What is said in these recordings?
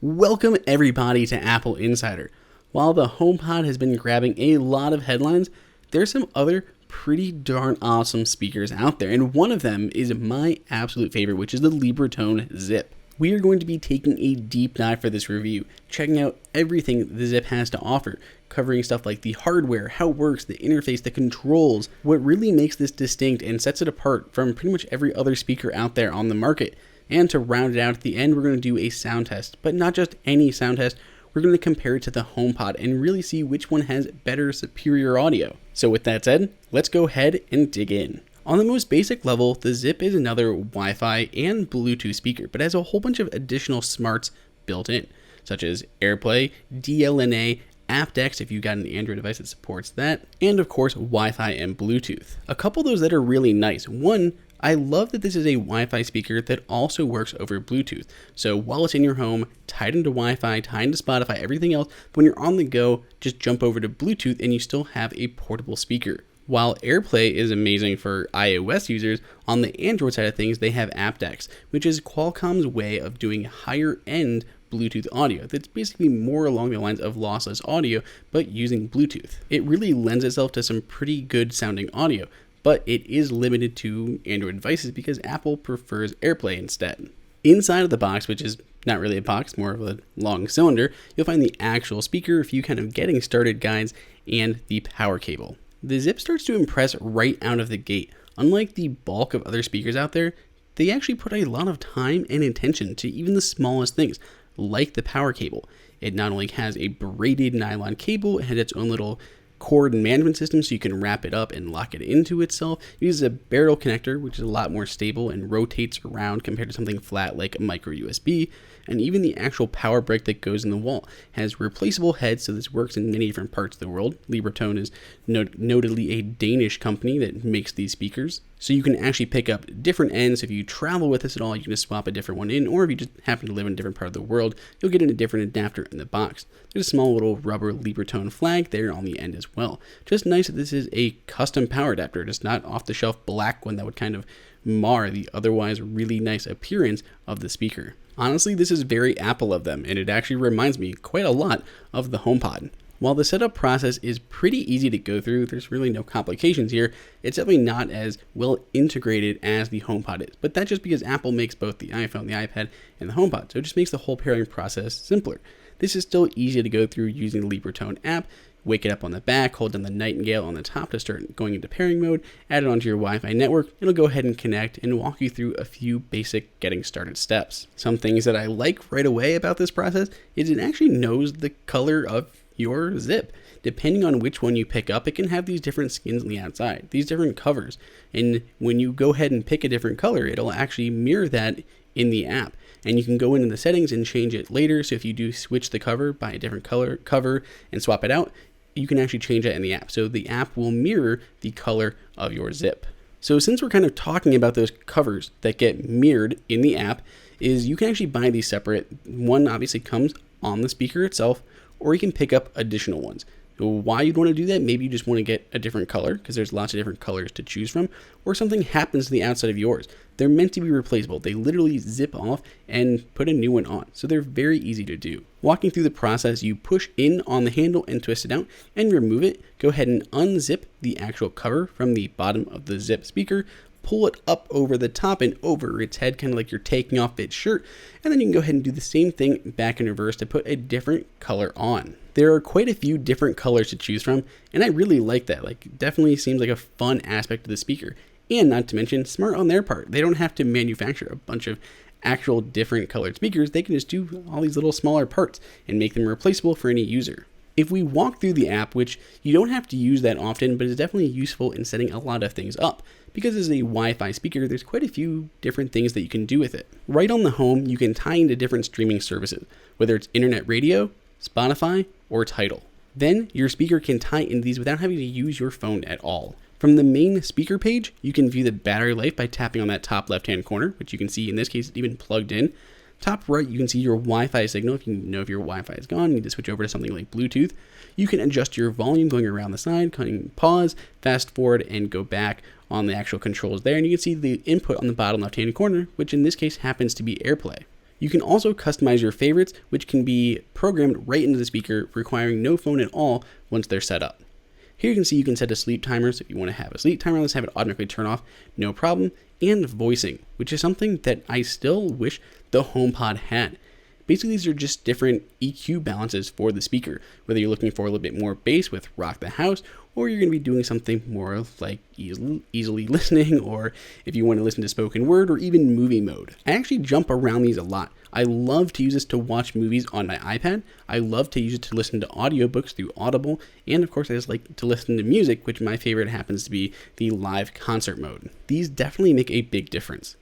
Welcome everybody to Apple Insider. While the HomePod has been grabbing a lot of headlines, there's some other pretty darn awesome speakers out there, and one of them is my absolute favorite, which is the Libratone Zipp. We are going to be taking a deep dive for this review, checking out everything the Zipp has to offer, covering stuff like the hardware, how it works, the interface, the controls, what really makes this distinct and sets it apart from pretty much every other speaker out there on the market. And to round it out at the end, we're going to do a sound test, but not just any sound test. We're going to compare it to the HomePod and really see which one has better, superior audio. So with that said, let's go ahead and dig in. On the most basic level, the Zipp is another Wi-Fi and Bluetooth speaker, but has a whole bunch of additional smarts built in, such as AirPlay, DLNA, aptX if you've got an Android device that supports that, and of course Wi-Fi and Bluetooth. A couple of those that are really nice. One, I love that this is a Wi-Fi speaker that also works over Bluetooth. So while it's in your home, tied into Wi-Fi, tied into Spotify, everything else, when you're on the go, just jump over to Bluetooth and you still have a portable speaker. While AirPlay is amazing for iOS users, on the Android side of things, they have aptX, which is Qualcomm's way of doing higher-end Bluetooth audio that's basically more along the lines of lossless audio, but using Bluetooth. It really lends itself to some pretty good sounding audio, but it is limited to Android devices because Apple prefers AirPlay instead. Inside of the box, which is not really a box, more of a long cylinder, you'll find the actual speaker, a few kind of getting started guides, and the power cable. The Zipp starts to impress right out of the gate. Unlike the bulk of other speakers out there, they actually put a lot of time and attention to even the smallest things, like the power cable. It not only has a braided nylon cable, it has its own little cord management system so you can wrap it up and lock it into itself. It uses a barrel connector, which is a lot more stable and rotates around compared to something flat like a micro USB. And even the actual power brick that goes in the wall has replaceable heads, so this works in many different parts of the world. Libratone is notedly a Danish company that makes these speakers. So you can actually pick up different ends. If you travel with this at all, you can just swap a different one in, or if you just happen to live in a different part of the world, you'll get a different adapter in the box. There's a small little rubber Libratone flag there on the end as well. Just nice that this is a custom power adapter, just not off-the-shelf black one that would kind of mar the otherwise really nice appearance of the speaker. Honestly, this is very Apple of them, and it actually reminds me quite a lot of the HomePod. While the setup process is pretty easy to go through, there's really no complications here, it's definitely not as well integrated as the HomePod is. But that's just because Apple makes both the iPhone, the iPad, and the HomePod, so it just makes the whole pairing process simpler. This is still easy to go through using the Libratone app. Wake it up on the back, hold down the nightingale on the top to start going into pairing mode, add it onto your Wi-Fi network, it'll go ahead and connect and walk you through a few basic getting started steps. Some things that I like right away about this process is it actually knows the color of your Zipp. Depending on which one you pick up, it can have these different skins on the outside, these different covers, and when you go ahead and pick a different color, it'll actually mirror that in the app. And you can go into the settings and change it later, so if you do switch the cover by a different color cover and swap it out, you can actually change that in the app. So the app will mirror the color of your Zipp. So since we're kind of talking about those covers that get mirrored in the app, is you can actually buy these separate. One obviously comes on the speaker itself, or you can pick up additional ones. So why you'd want to do that, maybe you just want to get a different color, because there's lots of different colors to choose from, or something happens to the outside of yours. They're meant to be replaceable. They literally zip off and put a new one on, so they're very easy to do. Walking through the process, you push in on the handle and twist it out and remove it. Go ahead and unzip the actual cover from the bottom of the Zipp speaker, pull it up over the top and over its head, kind of like you're taking off its shirt, and then you can go ahead and do the same thing back in reverse to put a different color on. There are quite a few different colors to choose from, and I really like that. Like, definitely seems like a fun aspect of the speaker. And not to mention, smart on their part. They don't have to manufacture a bunch of actual different colored speakers. They can just do all these little smaller parts and make them replaceable for any user. If we walk through the app, which you don't have to use that often, but is definitely useful in setting a lot of things up. Because it's a Wi-Fi speaker, there's quite a few different things that you can do with it. Right on the home, you can tie into different streaming services, whether it's internet radio, Spotify, or Tidal. Then your speaker can tie into these without having to use your phone at all. From the main speaker page, you can view the battery life by tapping on that top left-hand corner, which you can see in this case, it's even plugged in. Top right, you can see your Wi-Fi signal. If you know if your Wi-Fi is gone, you need to switch over to something like Bluetooth. You can adjust your volume going around the side, cutting pause, fast forward, and go back on the actual controls there. And you can see the input on the bottom left-hand corner, which in this case happens to be AirPlay. You can also customize your favorites, which can be programmed right into the speaker, requiring no phone at all once they're set up. Here you can see you can set a sleep timer, so if you want to have a sleep timer, let's have it automatically turn off, no problem, and voicing, which is something that I still wish the HomePod had. Basically, these are just different EQ balances for the speaker, whether you're looking for a little bit more bass with Rock the House, or you're going to be doing something more like easily listening, or if you want to listen to spoken word, or even movie mode. I actually jump around these a lot. I love to use this to watch movies on my iPad. I love to use it to listen to audiobooks through Audible, and of course I just like to listen to music, which my favorite happens to be the live concert mode. These definitely make a big difference.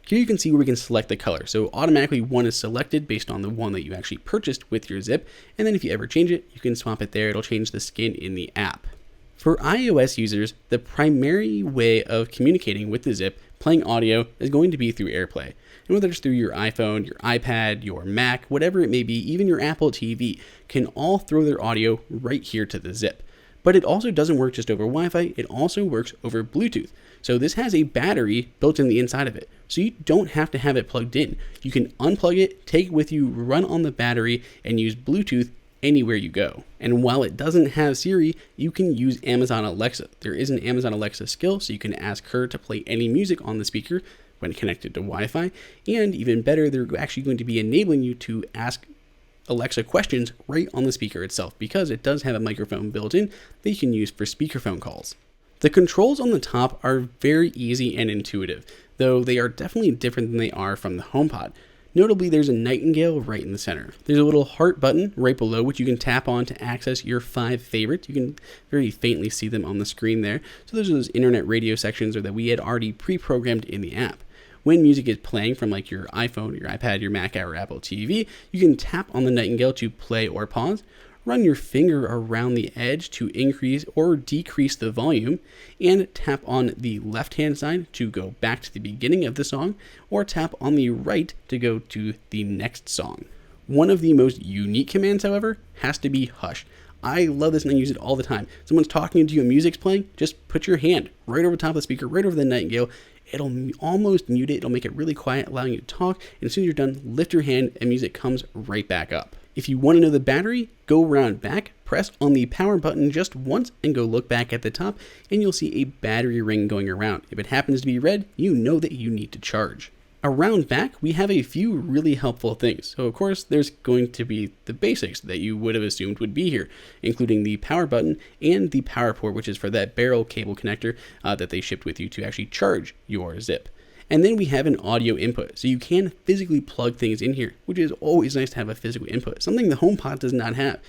Here you can see where we can select the color. So automatically one is selected based on the one that you actually purchased with your Zipp. And then if you ever change it, you can swap it there. It'll change the skin in the app. For iOS users, the primary way of communicating with the Zipp playing audio is going to be through AirPlay. And whether it's through your iPhone, your iPad, your Mac, whatever it may be, even your Apple TV can all throw their audio right here to the Zipp. But it also doesn't work just over Wi-Fi, it also works over Bluetooth. So this has a battery built in the inside of it. So you don't have to have it plugged in. You can unplug it, take it with you, run on the battery, and use Bluetooth anywhere you go. And while it doesn't have Siri, you can use Amazon Alexa. There is an Amazon Alexa skill, so you can ask her to play any music on the speaker when connected to Wi-Fi. And even better, they're actually going to be enabling you to ask Alexa questions right on the speaker itself, because it does have a microphone built in that you can use for speakerphone calls. The controls on the top are very easy and intuitive, though they are definitely different than they are from the HomePod. Notably, there's a nightingale right in the center. There's a little heart button right below, which you can tap on to access your 5 favorites. You can very faintly see them on the screen there. So those are those internet radio sections that we had already pre-programmed in the app. When music is playing from like your iPhone, your iPad, your Mac, or Apple TV, you can tap on the nightingale to play or pause. Run your finger around the edge to increase or decrease the volume, and tap on the left-hand side to go back to the beginning of the song, or tap on the right to go to the next song. One of the most unique commands, however, has to be hush. I love this and I use it all the time. Someone's talking to you and music's playing, just put your hand right over the top of the speaker, right over the nightingale. It'll almost mute it. It'll make it really quiet, allowing you to talk. And as soon as you're done, lift your hand and music comes right back up. If you want to know the battery, go around back, press on the power button just once and go look back at the top, and you'll see a battery ring going around. If it happens to be red, you know that you need to charge. Around back, we have a few really helpful things. So of course, there's going to be the basics that you would have assumed would be here, including the power button and the power port, which is for that barrel cable connector that they shipped with you to actually charge your Zipp. And then we have an audio input, so you can physically plug things in here, which is always nice to have a physical input, something the HomePod does not have.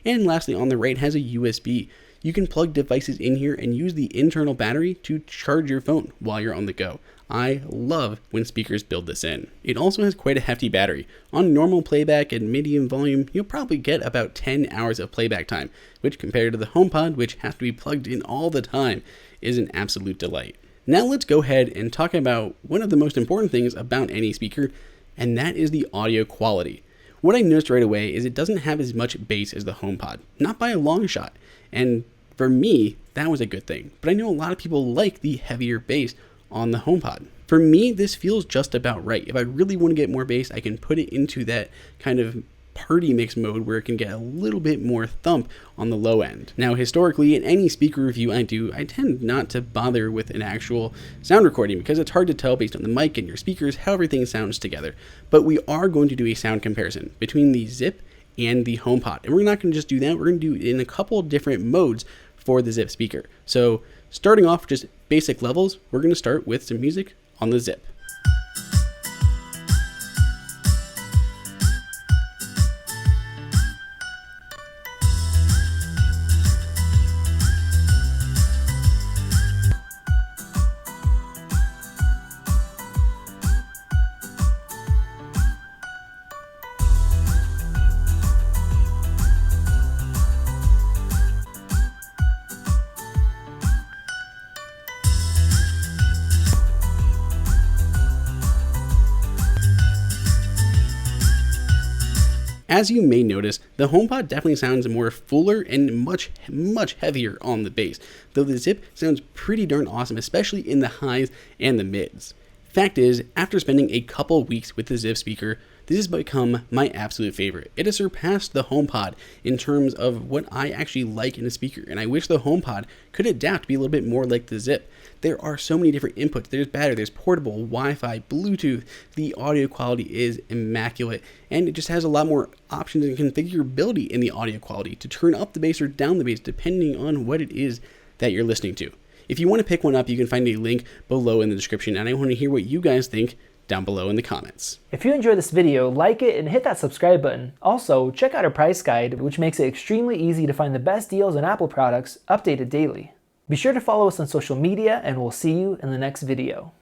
And lastly, on the right has a USB. You can plug devices in here and use the internal battery to charge your phone while you're on the go. I love when speakers build this in. It also has quite a hefty battery. On normal playback and medium volume, you'll probably get about 10 hours of playback time, which compared to the HomePod, which has to be plugged in all the time, is an absolute delight. Now let's go ahead and talk about one of the most important things about any speaker, and that is the audio quality. What I noticed right away is it doesn't have as much bass as the HomePod, not by a long shot. And for me, that was a good thing. But I know a lot of people like the heavier bass on the HomePod. For me, this feels just about right. If I really want to get more bass, I can put it into that kind of party mix mode where it can get a little bit more thump on the low end. Now, historically, in any speaker review I do, I tend not to bother with an actual sound recording because it's hard to tell based on the mic and your speakers how everything sounds together. But we are going to do a sound comparison between the Zipp and the HomePod. And we're not going to just do that, we're going to do it in a couple different modes for the Zipp speaker. So starting off just basic levels, we're going to start with some music on the Zipp. As you may notice, the HomePod definitely sounds more fuller and much heavier on the bass, though the Zipp sounds pretty darn awesome, especially in the highs and the mids. Fact is, after spending a couple weeks with the Zipp speaker, this has become my absolute favorite. It has surpassed the HomePod in terms of what I actually like in a speaker, and I wish the HomePod could adapt to be a little bit more like the Zipp. There are so many different inputs. There's battery, there's portable, Wi-Fi, Bluetooth. The audio quality is immaculate, and it just has a lot more options and configurability in the audio quality to turn up the bass or down the bass depending on what it is that you're listening to. If you want to pick one up, you can find a link below in the description, and I want to hear what you guys think down below in the comments. If you enjoyed this video, like it and hit that subscribe button. Also, check out our price guide, which makes it extremely easy to find the best deals on Apple products updated daily. Be sure to follow us on social media, and we'll see you in the next video.